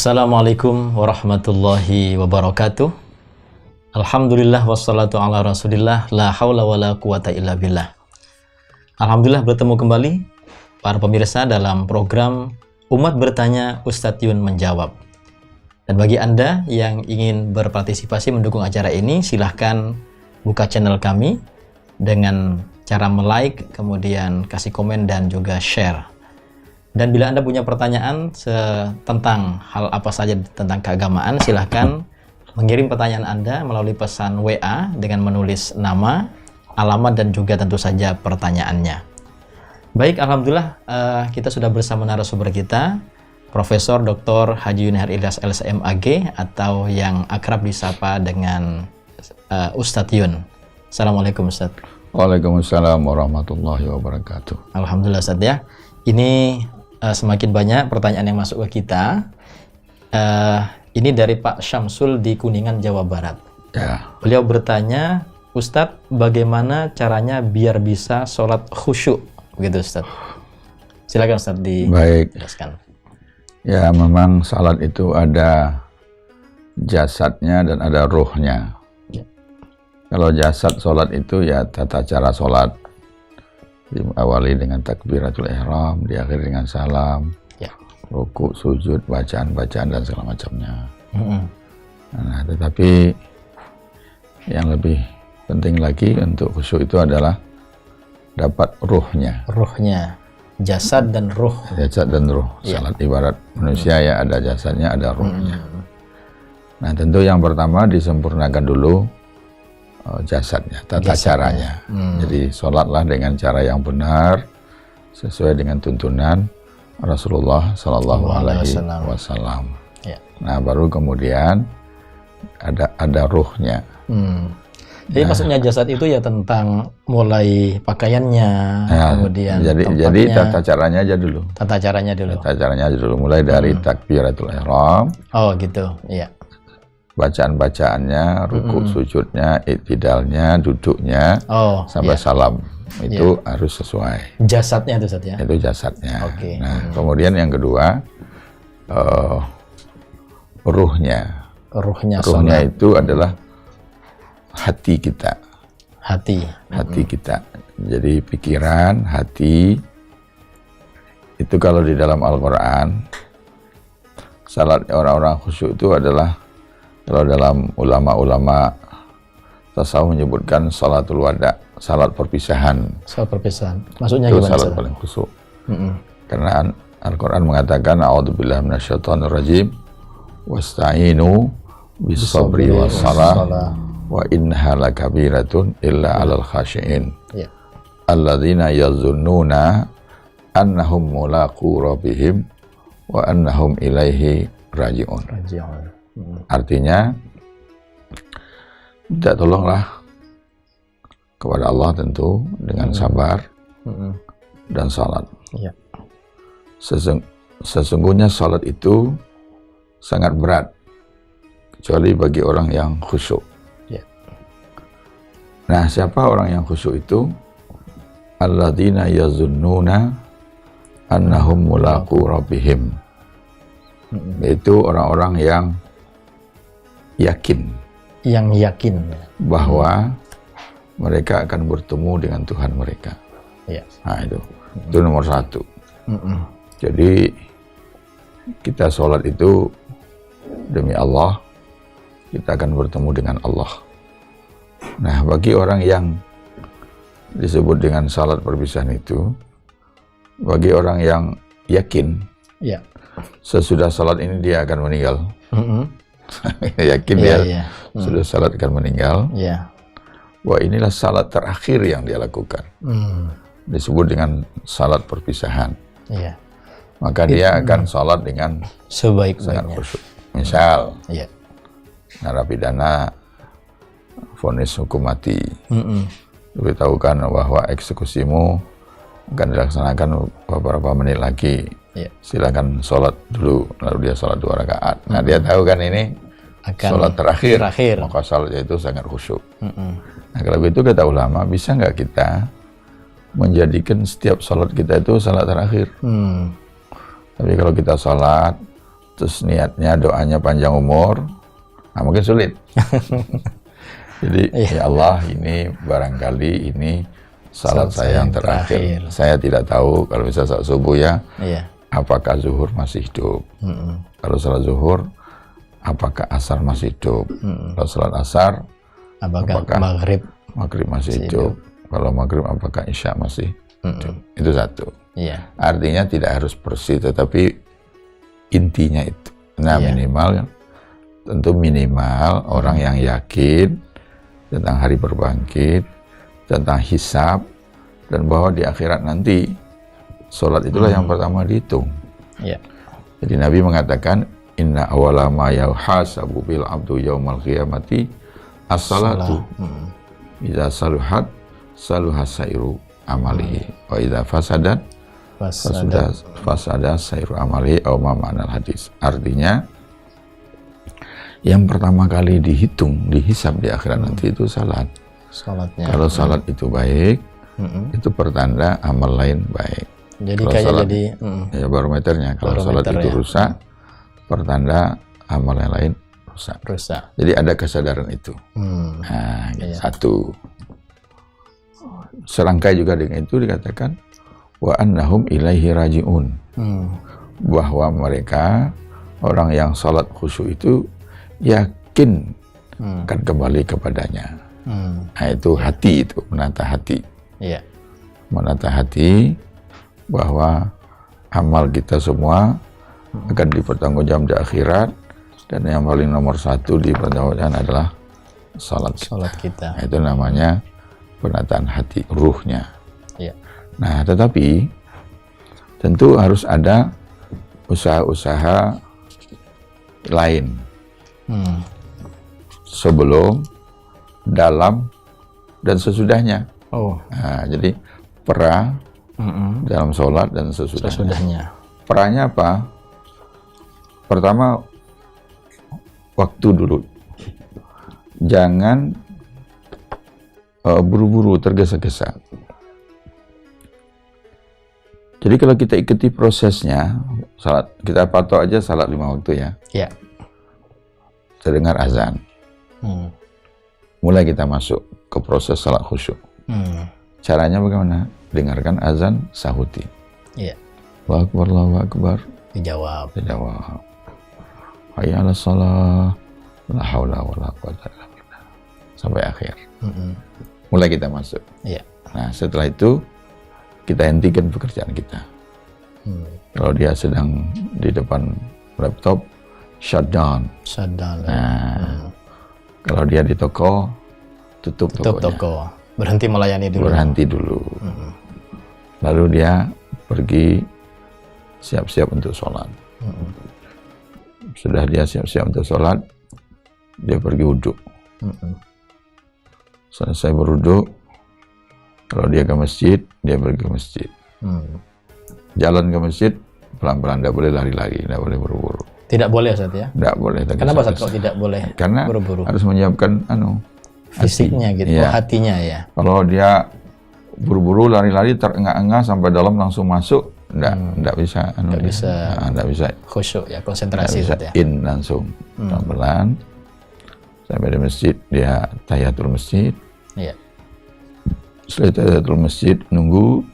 Assalamualaikum warahmatullahi wabarakatuh. Alhamdulillah wassalatu ala rasulillah, la haula wa la quwata illa billah. Alhamdulillah bertemu kembali para pemirsa dalam program Umat Bertanya, Ustadz Yun Menjawab. Dan bagi Anda yang ingin berpartisipasi mendukung acara ini, silahkan buka channel kami dengan cara like, kemudian kasih komen dan juga share. Dan bila Anda punya pertanyaan tentang hal apa saja tentang keagamaan, silahkan mengirim pertanyaan Anda melalui pesan WA dengan menulis nama, alamat, dan juga tentu saja pertanyaannya. Baik, Alhamdulillah kita sudah bersama narasumber kita, Profesor Dr. Haji Yunihar Ilyas LCMAG, atau yang akrab disapa dengan Ustadz Yun. Assalamualaikum Ustadz. Waalaikumsalam warahmatullahi wabarakatuh. Alhamdulillah Ustadz ya. Ini semakin banyak pertanyaan yang masuk ke kita. Ini dari Pak Syamsul di Kuningan, Jawa Barat. Ya. Beliau bertanya, Ustadz, bagaimana caranya biar bisa sholat khusyuk? Begitu Ustadz. Silakan Ustadz dijelaskan. Ya, memang salat itu ada jasadnya dan ada ruhnya. Ya. Kalau jasad salat itu ya tata cara salat. Diawali dengan takbiratul ihram, diakhiri dengan salam, ya, ruku, sujud, bacaan-bacaan dan segala macamnya. Nah, tetapi yang lebih penting lagi untuk khusyuk itu adalah dapat ruhnya. Ruhnya, jasad dan ruh. Jasad dan ruh. Ya. Salat ibarat manusia ya, ada jasadnya, ada ruhnya. Nah, tentu yang pertama disempurnakan dulu jasadnya, tata caranya. Jadi sholatlah dengan cara yang benar sesuai dengan tuntunan Rasulullah Sallallahu Alaihi Wasallam. Ya. Nah, baru kemudian ada ruhnya. Jadi maksudnya jasad itu ya tentang mulai pakaiannya, kemudian jadi tata caranya aja dulu. Tata caranya dulu. Tata caranya aja dulu, mulai dari takbiratul ihram. Oh gitu, iya. Bacaan-bacaannya, ruku, sujudnya, iktidalnya, duduknya, sampai salam. Itu harus sesuai. Jasadnya itu Ustadz ya? Itu jasadnya. Okay. Nah, kemudian yang kedua, ruhnya. Ruhnya itu adalah hati kita. Hati kita. Jadi pikiran, hati, itu kalau di dalam Al-Quran, salat orang-orang khusyuk itu adalah, kalau dalam ulama-ulama tasawuf menyebutkan salatul wada, salat perpisahan. Salat perpisahan. Maksudnya itu gimana? Salat paling khusyuk. Karena Al-Quran mengatakan a'udzubillahi minasyaitonir rajim wasta'inu bis-sabri was-salah wa innaha lakabiratun illa 'alal khashi'in. Alladzina yazunnuna annahum mulaqu rabbihim wa annahum ilaihi raji'un. Artinya minta tolonglah kepada Allah tentu dengan sabar dan salat. Ya. Sesungguhnya salat itu sangat berat kecuali bagi orang yang khusyuk. Ya. Nah, siapa orang yang khusyuk itu? Alladzina yazunnuna annahum mulaqu rabbihim. Itu orang-orang yang yakin bahwa mereka akan bertemu dengan Tuhan mereka. Ya. Nah, itu nomor satu. Jadi kita sholat itu demi Allah, kita akan bertemu dengan Allah. Nah, bagi orang yang disebut dengan salat perpisahan itu, bagi orang yang yakin, ya, sesudah salat ini dia akan meninggal. Yakin dia sudah salat akan meninggal. Wah, inilah salat terakhir yang dia lakukan. Disebut dengan salat perpisahan. Maka dia akan salat dengan sebaik-baiknya. Misal, narapidana vonis hukum mati, diberitahukan bahwa eksekusimu akan dilaksanakan beberapa menit lagi. Silakan sholat dulu, lalu dia sholat 2 rakaat. Nah, dia tahu kan ini sholat terakhir, maka sholatnya itu sangat khusyuk. Nah, kalau begitu kata ulama, bisa nggak kita menjadikan setiap sholat kita itu sholat terakhir? Tapi kalau kita sholat terus niatnya doanya panjang umur, nah mungkin sulit. Jadi ya Allah, ini barangkali ini salat saya yang terakhir. Saya tidak tahu kalau bisa salat subuh ya, apakah zuhur masih hidup. Kalau salat zuhur, apakah asar masih hidup. Kalau salat asar, apakah maghrib masih hidup. Kalau maghrib, apakah isya masih hidup. Itu satu. Artinya tidak harus persis, tetapi intinya itu. Nah minimal, tentu minimal orang yang yakin tentang hari berbangkit, tentang hisab, dan bahwa di akhirat nanti sholat itulah yang pertama dihitung. Jadi Nabi mengatakan, inna awala ma yuhasabu bil abdu yaumal qiyamati as-salatu. Idza saluhat saluha sairu amalihi wa idza fasadat fasada sairu amalihi aw ma ma'nal hadis. Artinya yang pertama kali dihitung, dihisab di akhirat nanti itu salat. Kalau salat itu baik, itu pertanda amal lain baik. Jadi kalau kayak salat, jadi ya barometernya. Kalau salat itu rusak, pertanda amal yang lain rusak. Jadi ada kesadaran itu. Nah, satu. Serangkai juga dengan itu dikatakan wa annahum ilaihi rajiun. Bahwa mereka orang yang salat khusyuk itu yakin akan kembali kepadanya. Nah, itu hati, itu menata hati. Menata hati bahwa amal kita semua akan dipertanggungjawabkan di akhirat, dan yang paling nomor satu dipertanggungjawabkan adalah salat kita. Nah, itu namanya penataan hati, ruhnya. Nah, tetapi tentu harus ada usaha-usaha lain. Sebelum, dalam, dan sesudahnya. Nah, jadi pra, dalam sholat, dan sesudahnya. Pranya apa? Pertama, waktu dulu. Jangan buru-buru, tergesa-gesa. Jadi kalau kita ikuti prosesnya, salat, kita patok aja salat 5 waktu ya. Terdengar azan, mulai kita masuk ke proses salat khusyuk. Caranya bagaimana? Dengarkan azan, sahuti. Allahu Akbar, Allahu Akbar. Dijawab. Hayya 'alas shalah, la haula wala quwwata illa billah. Sampai akhir. Mulai kita masuk. Nah, setelah itu kita hentikan pekerjaan kita. Kalau dia sedang di depan laptop, shutdown. Nah, kalau dia di toko, tutup toko. Berhenti melayani dulu. Lalu dia pergi siap-siap untuk sholat. Sudah dia siap-siap untuk sholat, dia pergi wudhu. Selesai berwudhu, kalau dia ke masjid, dia pergi ke masjid. Jalan ke masjid, pelan-pelan, tidak boleh lari-lari, tidak boleh buru-buru. Tidak boleh, Ustaz ya? Tidak boleh. Kenapa Ustaz kok tidak boleh? Karena buru-buru? Harus menyiapkan fisiknya gitu, hatinya ya. Kalau dia buru-buru lari-lari terengah-engah sampai dalam langsung masuk, enggak bisa. Enggak bisa khusyuk ya, konsentrasi bisa ya. In langsung pelan-pelan sampai di masjid, dia tahiyatul masjid. Setelah tahiyatul masjid, nunggu,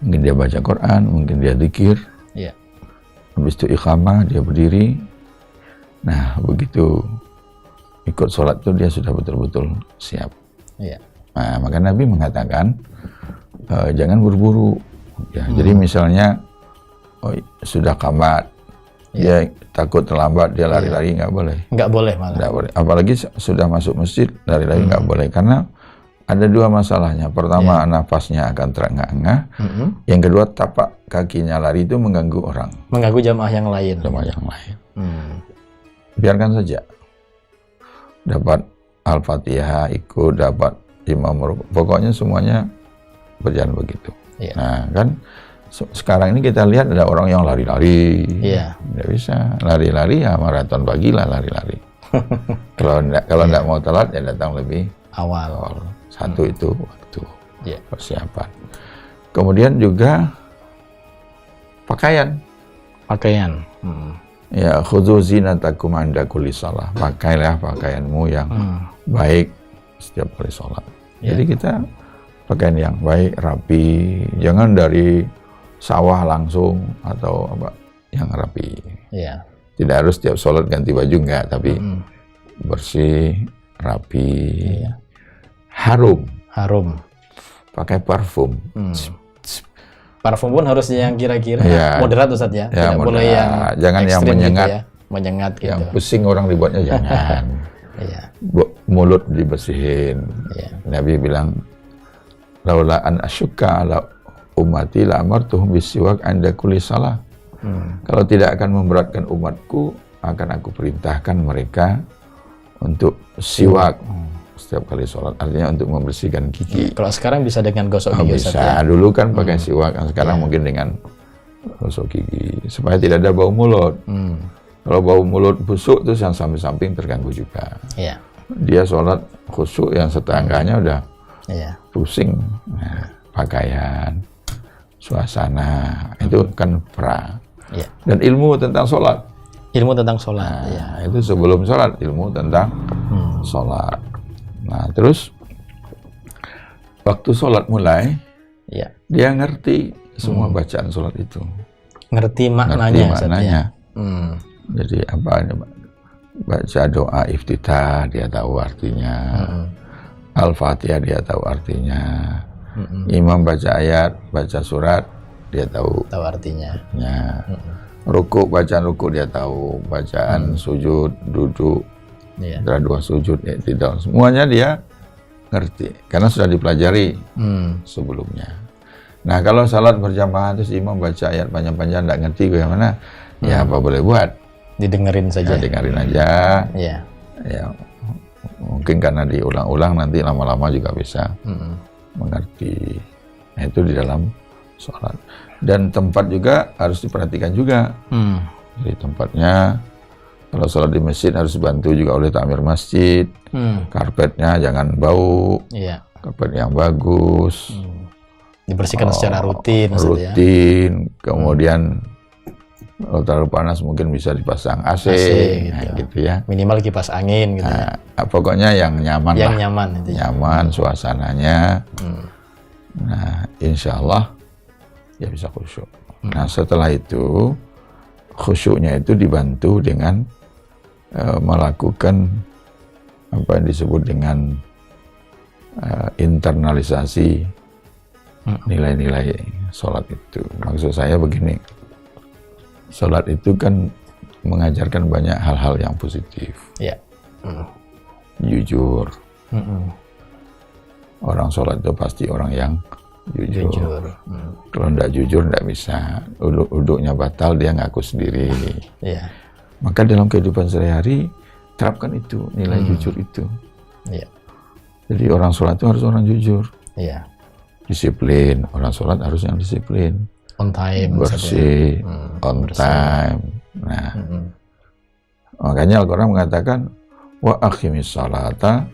mungkin dia baca Quran, mungkin dia zikir. Habis itu iqamah, dia berdiri. Nah, begitu ikut sholat itu dia sudah betul-betul siap. Nah, maka Nabi mengatakan jangan buru-buru. Jadi misalnya sudah qamat, dia takut terlambat, dia lari-lari, nggak boleh. Nggak boleh malah. Nggak boleh. Apalagi sudah masuk masjid, lari-lari nggak boleh. Karena ada dua masalahnya. Pertama, nafasnya akan terengah-engah. Yang kedua, tapak kakinya lari itu mengganggu orang. Mengganggu jamaah yang lain. Biarkan saja. Dapat Al-Fatihah, ikut, dapat imam, pokoknya semuanya berjalan begitu. Nah, kan sekarang ini kita lihat ada orang yang lari-lari. Nggak bisa. Lari-lari ya maraton bagilah lari-lari. Kalau nggak mau telat ya datang lebih awal. Satu itu waktu persiapan. Kemudian juga pakaian. Ya, khudzu zinatakum 'inda kulli shalah. Pakailah pakaianmu yang baik setiap kali sholat. Jadi kita pakaian yang baik, rapi, jangan dari sawah langsung atau apa, yang rapi. Tidak harus setiap sholat ganti baju, enggak, tapi bersih, rapi, harum. Pakai parfum. Parfum pun harus yang kira-kira moderat Ustaz ya. Tidak moderat. boleh yang jangan yang menyengat. Gitu ya. Menyengat gitu. Yang pusing orang dibuatnya jangan. Mulut dibersihin. Nabi bilang, laula an asyukka ala ummati la amartuhum bisiwak 'inda kulli shalah. Kalau tidak akan memberatkan umatku, akan aku perintahkan mereka untuk siwak setiap kali sholat, artinya untuk membersihkan gigi. Kalau sekarang bisa dengan gosok gigi. Bisa, dulu kan pakai siwak, sekarang mungkin dengan gosok gigi, supaya tidak ada bau mulut. Kalau bau mulut busuk, terus yang samping-samping terganggu juga. Dia sholat khusyuk, yang setangganya udah pusing. Nah, pakaian, suasana, itu kan dan ilmu tentang sholat. Nah, itu sebelum sholat, ilmu tentang sholat. Nah, terus waktu sholat mulai, dia ngerti semua bacaan sholat itu. Ngerti maknanya. Jadi apa, baca doa iftitah dia tahu artinya, Al-Fatihah dia tahu artinya, imam baca ayat, baca surat dia tahu artinya. Rukuk, bacaan rukuk dia tahu, bacaan sujud, duduk, antara dua sujud, tidak, semuanya dia ngerti karena sudah dipelajari sebelumnya. Nah, kalau salat berjamaah terus imam baca ayat panjang-panjang tidak ngerti bagaimana, ya apa boleh buat, didengerin saja. Dengerin aja. Ya, mungkin karena diulang-ulang nanti lama-lama juga bisa mengerti. Nah, itu di dalam sholat. Dan tempat juga harus diperhatikan juga. Jadi tempatnya, kalau sholat di masjid harus dibantu juga oleh takmir masjid. Karpetnya jangan bau, karpet yang bagus, dibersihkan secara rutin. Kemudian kalau terlalu panas mungkin bisa dipasang AC gitu ya. Minimal kipas angin gitu. Pokoknya yang nyaman. Nyaman suasananya. Nah, insya Allah ya bisa khusyuk. Nah, setelah itu khusyuknya itu dibantu dengan melakukan apa yang disebut dengan internalisasi nilai-nilai sholat itu. Maksud saya begini, sholat itu kan mengajarkan banyak hal-hal yang positif. Jujur. Orang sholat itu pasti orang yang jujur. Kalau tidak jujur tidak bisa. Uduknya batal, dia ngaku sendiri. Maka dalam kehidupan sehari-hari terapkan itu, nilai jujur itu. Jadi orang sholat itu harus orang jujur. Disiplin, orang sholat harus yang disiplin. On time. Bersih, on time. Nah, makanya Al-Quran mengatakan, wa aqimis salata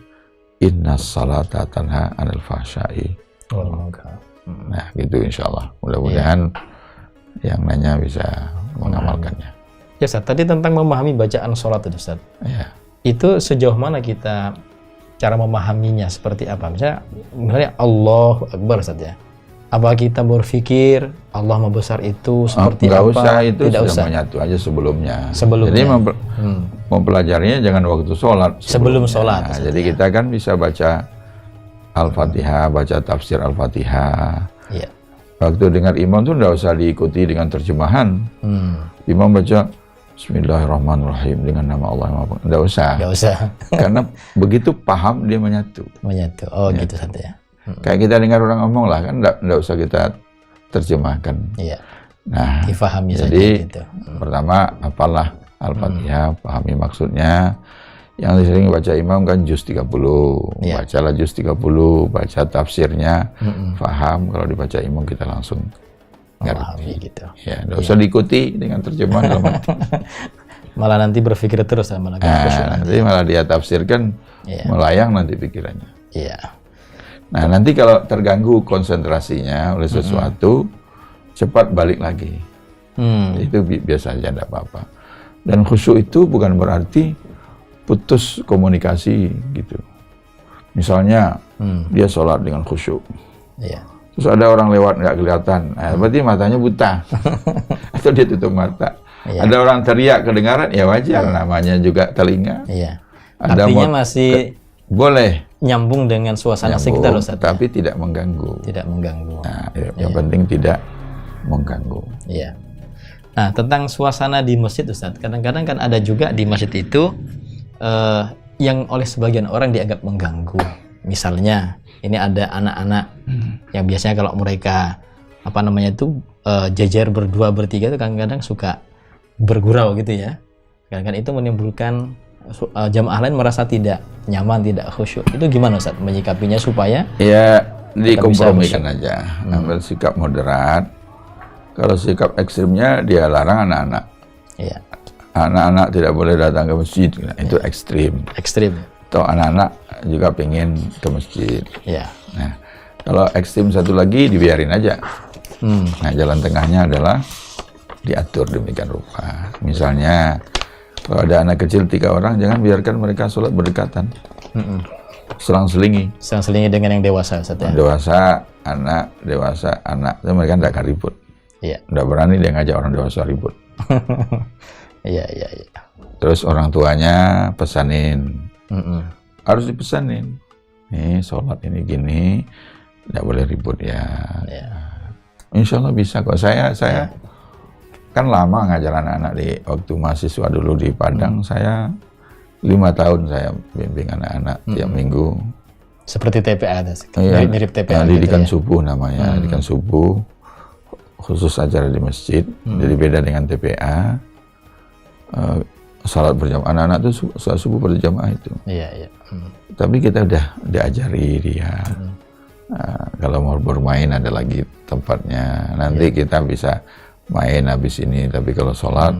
inna salata tanha 'anil fahsya'i. Nah, gitu insya Allah. Mudah-mudahan yang nanya bisa mengamalkannya. Ya Ustaz, tadi tentang memahami bacaan sholat itu Ustaz. Itu sejauh mana kita cara memahaminya, seperti apa? Misalnya Allahu Akbar Ustaz ya. Apa kita berpikir Allah Maha Besar itu seperti apa? Usah, itu tidak usah. Menyatu aja sebelumnya. Jadi mempelajarinya jangan waktu sholat. Sebelum sholat. Nah, jadi kita kan bisa baca Al-Fatihah, baca tafsir Al-Fatihah. Waktu dengar imam tuh tidak usah diikuti dengan terjemahan. Imam baca Bismillahirrahmanirrahim dengan nama Allah yang Maha Pengampun. Tidak usah. Karena begitu paham dia menyatu. Oh gitu Ustaz ya. Kayak kita dengar orang ngomong lah, kan tidak usah kita terjemahkan. Nah, difahami jadi saja gitu. Pertama, apalah Al-Fatihah, pahami maksudnya. Yang sering baca imam kan juz 30. Bacalah juz 30, baca tafsirnya, paham. Kalau dibaca imam kita langsung ngerti. Gitu. Ya, tidak usah diikuti dengan terjemahan dalam hati. Malah nanti berpikir terus sama lagi. Nanti malah dia tafsirkan melayang nanti pikirannya. Nah, nanti kalau terganggu konsentrasinya oleh sesuatu, cepat balik lagi. Itu biasa aja, tidak apa-apa. Dan khusyuk itu bukan berarti putus komunikasi gitu. Misalnya dia sholat dengan khusyuk. Iya. Terus ada orang lewat nggak kelihatan, berarti matanya buta. Atau dia tutup mata. Iya. Ada orang teriak kedengaran, ya wajar, namanya juga telinga. Iya. Ada artinya masih boleh nyambung dengan suasana sekitar, Ustaz. Tapi tidak mengganggu. Tidak mengganggu. Nah, yang penting tidak mengganggu. Iya. Nah, tentang suasana di masjid, Ustaz. Kadang-kadang kan ada juga di masjid itu yang oleh sebagian orang dianggap mengganggu. Misalnya, ini ada anak-anak yang biasanya kalau mereka jajar berdua bertiga itu kadang-kadang suka bergurau gitu ya. Kadang-kadang itu menimbulkan jamaah lain merasa tidak nyaman, tidak khusyuk. Itu gimana, Ustaz, menyikapinya supaya ya dikompromikan aja, ambil sikap moderat. Kalau sikap ekstrimnya dia larang anak-anak. Iya. Anak-anak tidak boleh datang ke masjid, itu ekstrim. Ekstrim. Atau anak-anak juga pengen ke masjid. Iya. Nah, kalau ekstrim satu lagi dibiarin aja. Nah, jalan tengahnya adalah diatur demikian rupa. Misalnya, kalau ada anak kecil 3 orang, jangan biarkan mereka sholat berdekatan. Selang-selingi. Selang-selingi dengan yang dewasa, Ustaz, ya? Dewasa, anak, itu mereka tidak akan ribut. Iya. Nggak berani dia ngajak orang dewasa ribut. Iya. Terus orang tuanya pesanin. Harus dipesanin. Nih, sholat ini gini, nggak boleh ribut ya. Insya Allah bisa kok. Saya kan lama ngajar anak-anak waktu mahasiswa dulu di Padang. Saya 5 tahun saya bimbing anak-anak tiap minggu. Seperti TPA, mirip TPA. Didikan subuh namanya, didikan subuh. Khusus acara di masjid, jadi beda dengan TPA. Salat berjamaah, anak-anak itu salat subuh berjamaah itu. Iya. Tapi kita udah diajari dia. Kalau mau bermain ada lagi tempatnya. Nanti kita bisa main habis ini. Tapi kalau sholat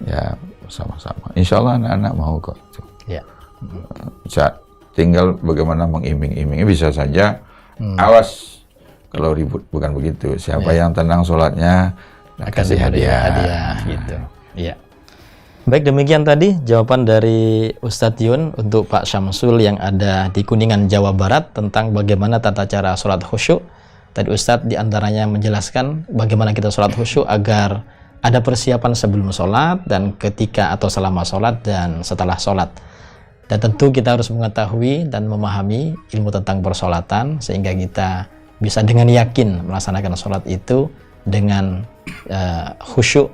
ya sama-sama. Insya Allah anak-anak mau kok. Iya. Tinggal bagaimana mengiming-imingnya, bisa saja. Awas kalau ribut, bukan begitu. Siapa yang tenang sholatnya kasih hadiah. Gitu. Iya. Baik, demikian tadi jawaban dari Ustadz Yun untuk Pak Syamsul yang ada di Kuningan, Jawa Barat tentang bagaimana tata cara sholat khusyuk. Tadi Ustadz diantaranya menjelaskan bagaimana kita sholat khusyuk agar ada persiapan sebelum sholat dan ketika atau selama sholat dan setelah sholat. Dan tentu kita harus mengetahui dan memahami ilmu tentang persolatan sehingga kita bisa dengan yakin melaksanakan sholat itu dengan khusyuk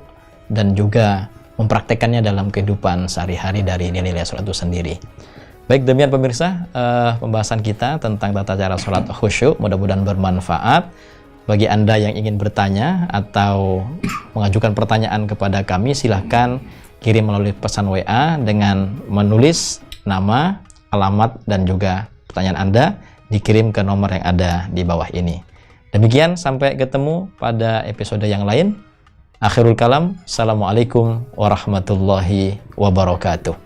dan juga mempraktekannya dalam kehidupan sehari-hari dari nilai-nilai sholat itu sendiri. Baik, demikian pemirsa pembahasan kita tentang tata cara sholat khusyuk. Mudah-mudahan bermanfaat. Bagi Anda yang ingin bertanya atau mengajukan pertanyaan kepada kami, silahkan kirim melalui pesan WA dengan menulis nama, alamat, dan juga pertanyaan Anda, dikirim ke nomor yang ada di bawah ini. Demikian, sampai ketemu pada episode yang lain. Akhirul kalam, assalamualaikum warahmatullahi wabarakatuh.